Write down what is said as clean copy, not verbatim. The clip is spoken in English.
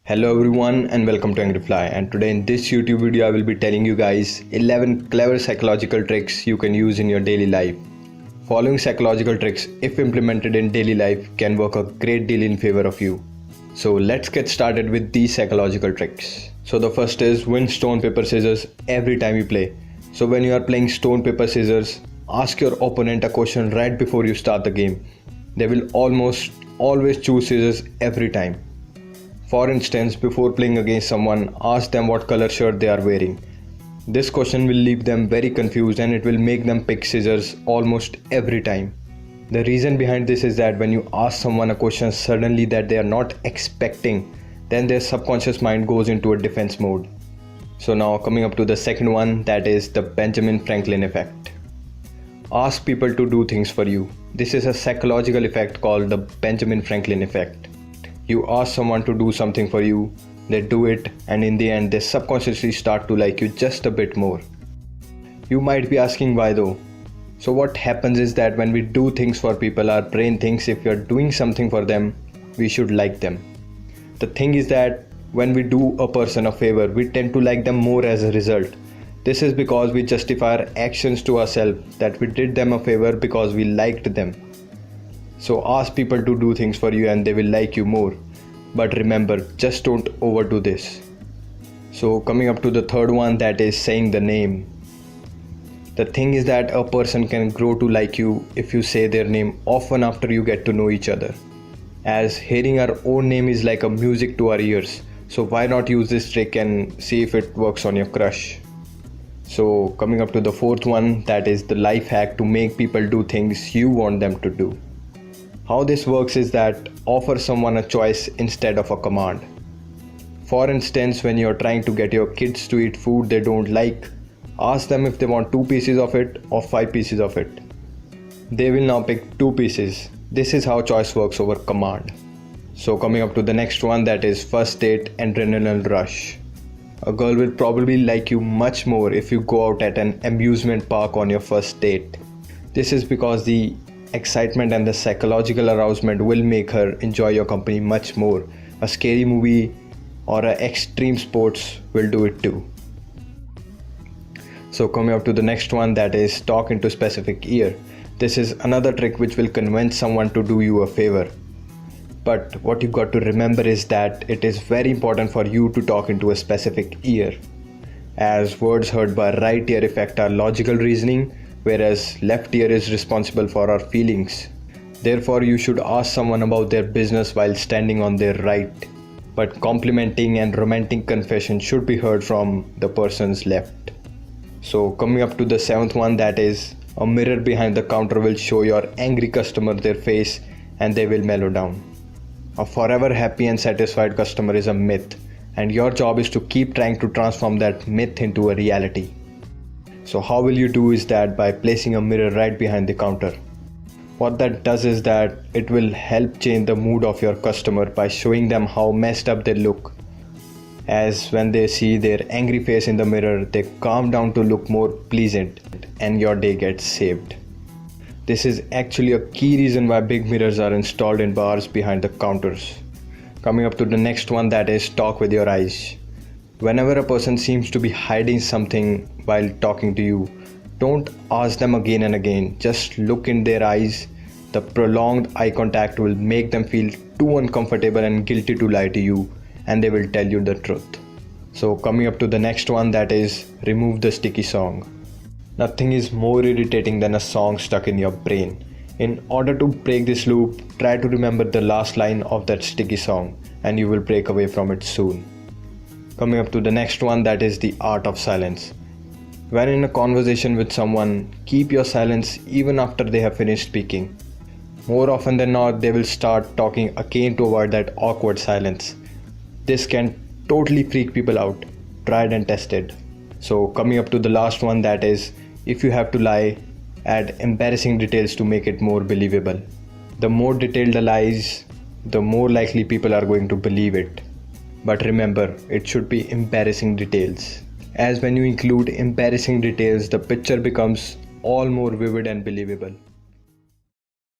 Hello everyone and welcome to AngryFly, and today in this YouTube video I will be telling you guys 11 clever psychological tricks you can use in your daily life. Following psychological tricks, if implemented in daily life, can work a great deal in favor of you. So let's get started with these psychological tricks. So the first is win stone paper scissors every time you play. So when you are playing stone paper scissors, ask your opponent a question right before you start the game. They will almost always choose scissors every time. For instance, before playing against someone, ask them what color shirt they are wearing. This question will leave them very confused and it will make them pick scissors almost every time. The reason behind this is that when you ask someone a question suddenly that they are not expecting, then their subconscious mind goes into a defense mode. So now coming up to the second one, that is the Benjamin Franklin effect. Ask people to do things for you. This is a psychological effect called the Benjamin Franklin effect. You ask someone to do something for you, they do it, and in the end they subconsciously start to like you just a bit more. You might be asking why though. So what happens is that when we do things for people, our brain thinks if we are doing something for them, we should like them. The thing is that when we do a person a favor, we tend to like them more as a result. This is because we justify our actions to ourselves that we did them a favor because we liked them. So ask people to do things for you and they will like you more. But remember, just don't overdo this. So coming up to the third one, that is saying the name. The thing is that a person can grow to like you if you say their name often after you get to know each other. As hearing our own name is like a music to our ears. So why not use this trick and see if it works on your crush. So coming up to the fourth one, that is the life hack to make people do things you want them to do. How this works is that offer someone a choice instead of a command. For instance, when you're trying to get your kids to eat food they don't like, ask them if they want 2 pieces of it or 5 pieces of it. They will now pick 2 pieces. This is how choice works over command. So coming up to the next one, that is first date adrenaline rush. A girl will probably like you much more if you go out at an amusement park on your first date. This is because the excitement and the psychological arousement will make her enjoy your company much more. A scary movie or a extreme sports will do it too. So coming up to the next one, that is talk into specific ear. This is another trick which will convince someone to do you a favor. But what you got to remember is that it is very important for you to talk into a specific ear, as words heard by right ear affect our logical reasoning, whereas left ear is responsible for our feelings. Therefore, you should ask someone about their business while standing on their right. But complimenting and romantic confession should be heard from the person's left. So coming up to the seventh one, that is a mirror behind the counter will show your angry customer their face and they will mellow down. A forever happy and satisfied customer is a myth, and your job is to keep trying to transform that myth into a reality. So how will you do is that by placing a mirror right behind the counter. What that does is that it will help change the mood of your customer by showing them how messed up they look. As when they see their angry face in the mirror, they calm down to look more pleasant and your day gets saved. This is actually a key reason why big mirrors are installed in bars behind the counters. Coming up to the next one, that is talk with your eyes. Whenever a person seems to be hiding something while talking to you, don't ask them again and again. Just look in their eyes. The prolonged eye contact will make them feel too uncomfortable and guilty to lie to you, and they will tell you the truth. So coming up to the next one, that is remove the sticky song. Nothing is more irritating than a song stuck in your brain. In order to break this loop, try to remember the last line of that sticky song and you will break away from it soon. Coming up to the next one, that is the art of silence. When in a conversation with someone, keep your silence even after they have finished speaking. More often than not, they will start talking again to avoid that awkward silence. This can totally freak people out. Tried and tested. So coming up to the last one, that is if you have to lie, add embarrassing details to make it more believable. The more detailed the lies, the more likely people are going to believe it. But remember, it should be embarrassing details. As when you include embarrassing details, the picture becomes all more vivid and believable.